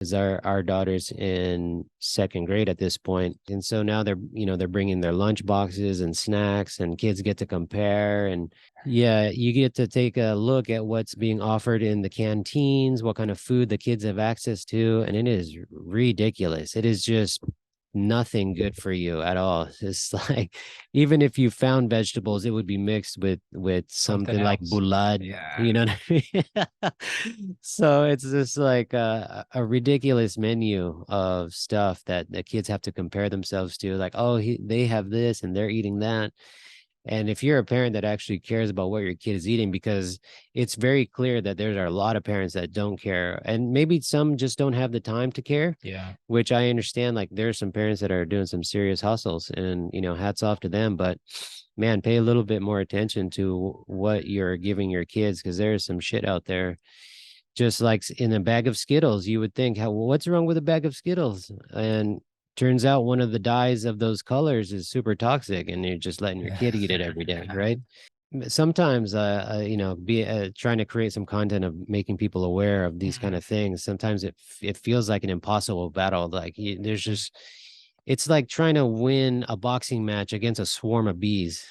Because our daughter's in second grade at this point, and so now they're bringing their lunch boxes and snacks, and kids get to compare, and yeah, you get to take a look at what's being offered in the canteens, what kind of food the kids have access to, and it is ridiculous. It is just nothing good for you at all. It's like even if you found vegetables, it would be mixed with Something something like else. bulad, Yeah. you know what I mean? So it's just like a ridiculous menu of stuff that the kids have to compare themselves to. Like, oh, they have this and they're eating that. And if you're a parent that actually cares about what your kid is eating, because it's very clear that there are a lot of parents that don't care, and maybe some just don't have the time to care, Yeah. which I understand. Like there are some parents that are doing some serious hustles, and hats off to them. But man, pay a little bit more attention to what you're giving your kids, because there's some shit out there. Just like in a bag of Skittles, you would think, how what's wrong with a bag of Skittles? And turns out one of the dyes of those colors is super toxic, and you're just letting your kid eat it every day, right? Sometimes be trying to create some content of making people aware of these kind Mm. of things. Sometimes it feels like an impossible battle. Like there's just it's like trying to win a boxing match against a swarm of bees.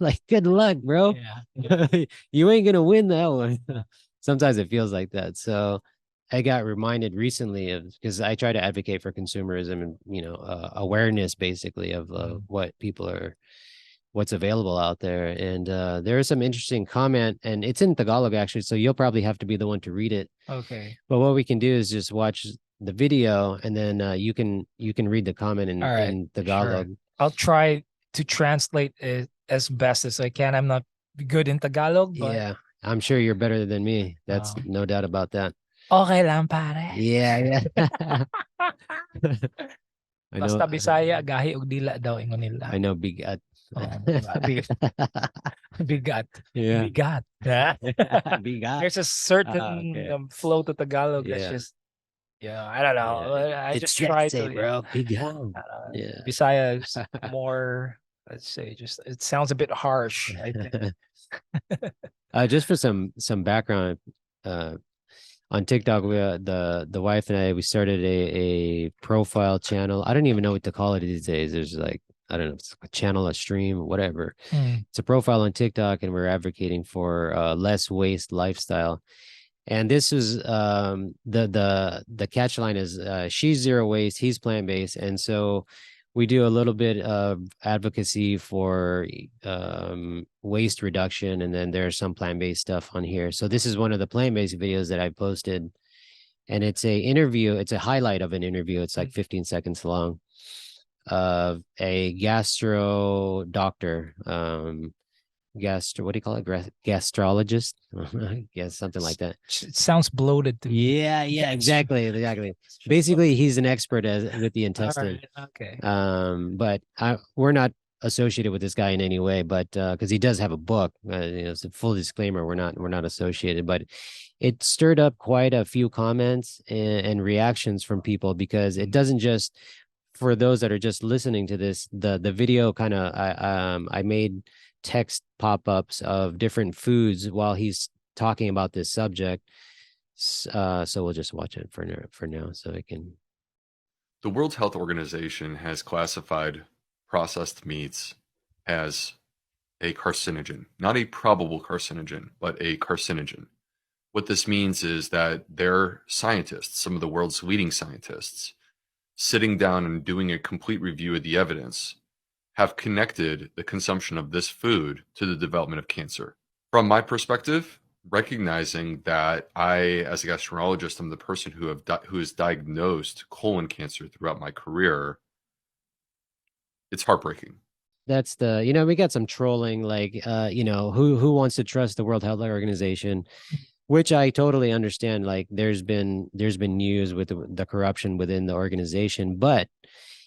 Like good luck, bro. Yeah. Yeah. You ain't gonna win that one. Sometimes it feels like that. So I got reminded recently of, because I try to advocate for consumerism and awareness basically of Mm. what's available out there. And there is some interesting comment, and it's in Tagalog actually, so you'll probably have to be the one to read it. Okay. But what we can do is just watch the video, and then you can read the comment All right. in Sure. Tagalog. I'll try to translate it as best as I can. I'm not good in Tagalog, but Yeah, I'm sure you're better than me. That's um, no doubt about that. okay lang, pare. Yeah, yeah. I know. Basta Bisaya, gahi ug dila daw ingon nila. I know. Bigat. Oh, diba? Bigat. Yeah. Bigat. Yeah. Bigat. There's a certain Okay. flow to Tagalog that's Yeah. just, I don't Yeah. know. I It's just try to, sexy, bro. Bigat. uh, Yeah. Bisaya is more, let's say, just it sounds a bit harsh, I think. Just for some background, uh, on TikTok, the wife and I, we started a profile channel. I don't even know what to call it these days. There's like, I don't know, it's a channel, a stream, whatever. Mm. It's a profile on TikTok, and we're advocating for less waste lifestyle. And this is the catch line is she's zero waste, he's plant based, and so we do a little bit of advocacy for waste reduction, and then there's some plant based stuff on here. So this is one of the plant based videos that I posted, and it's a interview. It's a highlight of an interview. It's like 15 seconds long of a gastro doctor, what do you call it? Gastrologist? I guess something like that. It sounds bloated to me. Yeah, yeah, Gastro. exactly. Basically, he's an expert with the All intestine. right. Okay. But we're not associated with this guy in any way, but because he does have a book, it's a full disclaimer, we're not associated, but it stirred up quite a few comments and reactions from people, because it doesn't just, for those that are just listening to this, the video kind of I made text pop-ups of different foods while he's talking about this subject. So we'll just watch it for now, so I can. The World Health Organization has classified processed meats as a carcinogen, not a probable carcinogen, but a carcinogen. What this means is that their scientists, some of the world's leading scientists, sitting down and doing a complete review of the evidence, have connected the consumption of this food to the development of cancer. From my perspective, recognizing that I, as a gastroenterologist, am the person who has diagnosed colon cancer throughout my career, it's heartbreaking. That's we got some trolling, like who wants to trust the World Health Organization, which I totally understand. Like there's been news with the corruption within the organization, but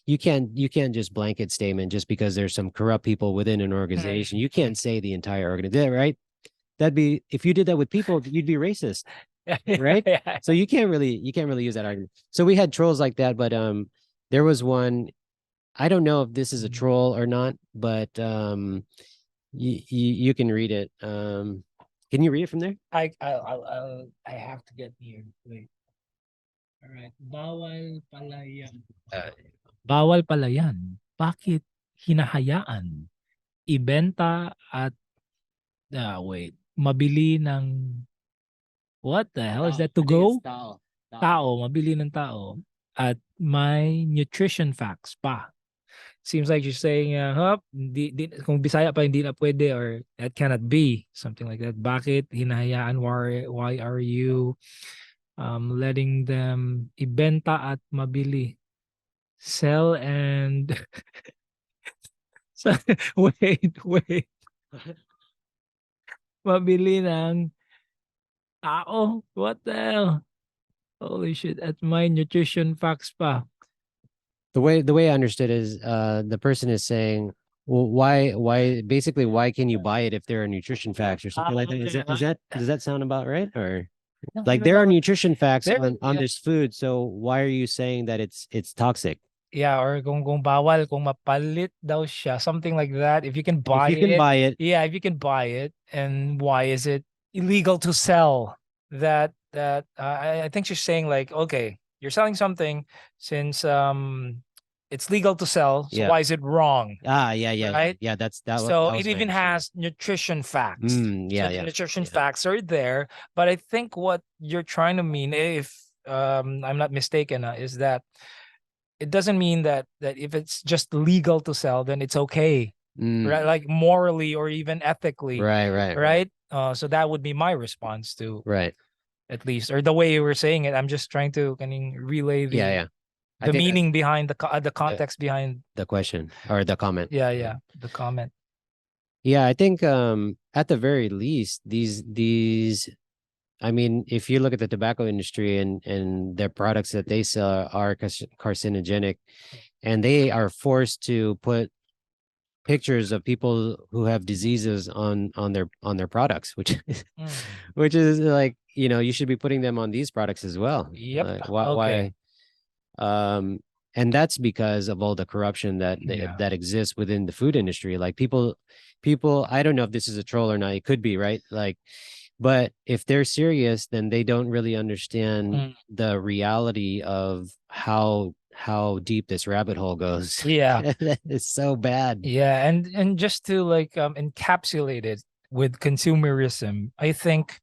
you can't just blanket statement just because there's some corrupt people within an organization. You can't say the entire organization, right? That'd be, if you did that with people, you'd be racist, right? Yeah. So you can't really use that argument. So we had trolls like that, but there was one. I don't know if this is a troll or not, but you can read it. Can you read it from there? I have to get near. Wait. Alright. Bawal pala yan. Bakit hinahayaan ibenta at wait, mabili ng what the hell is that to go? Tao, mabili ng tao at may nutrition facts pa. Seems like you're saying, kung Bisaya pa hindi na pwede or that cannot be, something like that. Bakit hinahayaan? Why are you letting them ibenta at mabili? Sell and wait. Mabili ng tao? What the hell? Holy shit, at my nutrition facts pa. The way I understood is the person is saying, well, why basically why can you buy it if there are nutrition facts or something like that? Is that does that sound about right? Or like there are nutrition facts on this food, so why are you saying that it's toxic? Yeah, or kung bawal, kung mapalit daw siya, something like that. If you can buy If you can it, buy it, yeah, if you can buy it, and why is it illegal to sell I think she's saying like, okay, you're selling something since it's legal to sell, so yeah. why is it wrong? Yeah. Right? Yeah, that So was it my even understanding. has nutrition facts. Yeah, So the yeah. nutrition Yeah. facts are there, but I think what you're trying to mean, if I'm not mistaken, is that it doesn't mean that if it's just legal to sell, then it's okay, right? Like morally or even ethically, Right. right? So that would be my response to, Right. at least, or the way you were saying it. I'm just trying to relay Yeah. I the think meaning behind the context behind. the question or the comment. Yeah, the comment. Yeah, I think at the very least these I mean, if you look at the tobacco industry and their products that they sell are carcinogenic, and they are forced to put pictures of people who have diseases on their products, which which is like, you should be putting them on these products as well. Yep. Why? And that's because of all the corruption Yeah. that exists within the food industry. Like people, I don't know if this is a troll or not. It could be, right? Like, but if they're serious, then they don't really understand the reality of how deep this rabbit hole goes. Yeah. It's so bad. Yeah, and just to like encapsulate it with consumerism, I think,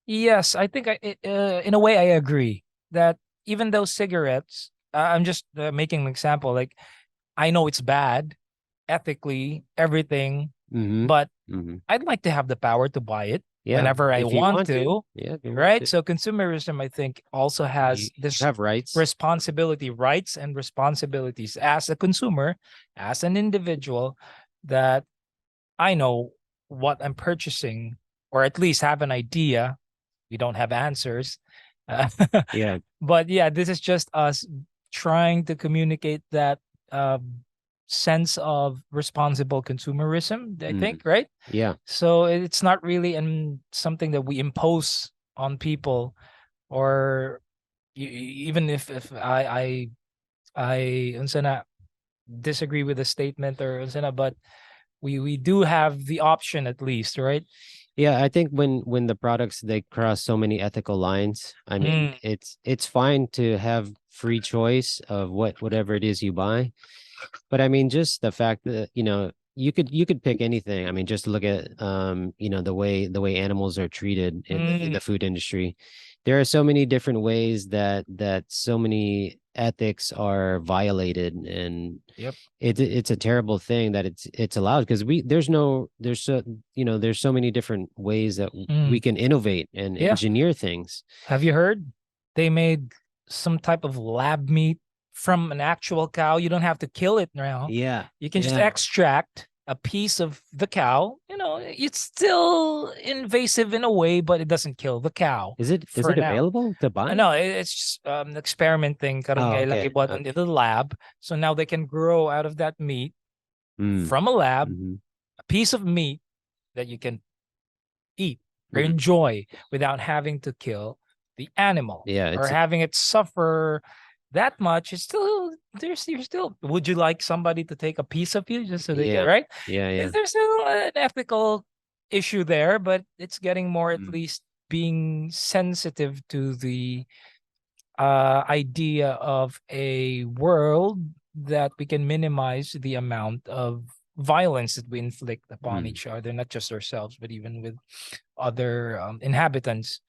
yes, I think in a way I agree that even though cigarettes, I'm just making an example, like I know it's bad ethically, everything, but I'd like to have the power to buy it whenever I if you want to. to. Yeah, if you want Right? to. So consumerism, I think, also has You this have rights. responsibility, rights and responsibilities as a consumer, as an individual, that I know what I'm purchasing, or at least have an idea. We don't have answers. Yeah. But yeah, this is just us trying to communicate that sense of responsible consumerism, I think, right? Yeah. So it's not really something that we impose on people, or even if I unsa na, disagree with the statement or unsa na, but we do have the option at least, right? Yeah, I think when the products they cross so many ethical lines, I mean, it's fine to have free choice of whatever it is you buy. But I mean, just the fact that, you could pick anything. I mean, just look at the way animals are treated in the food industry. There are so many different ways that so many ethics are violated, and Yep. it's a terrible thing that it's allowed, because there's so many different ways that we can innovate and Yeah. engineer things. Have you heard they made some type of lab meat from an actual cow? You don't have to kill it now. Yeah. You can just extract a piece of the cow. It's still invasive in a way, but it doesn't kill the cow. Is it for now. available to buy? No, it's just an experiment thing. Karong Oh, kailang okay. ibuhat in the lab. So now they can grow out of that meat from a lab, a piece of meat that you can eat or enjoy without having to kill the animal, Yeah, or having it suffer that much. It's still you're still, would you like somebody to take a piece of you just so they Yeah. can, right? Yeah. There's still an ethical issue there, but it's getting more, at least being sensitive to the idea of a world that we can minimize the amount of violence that we inflict upon each other, not just ourselves, but even with other inhabitants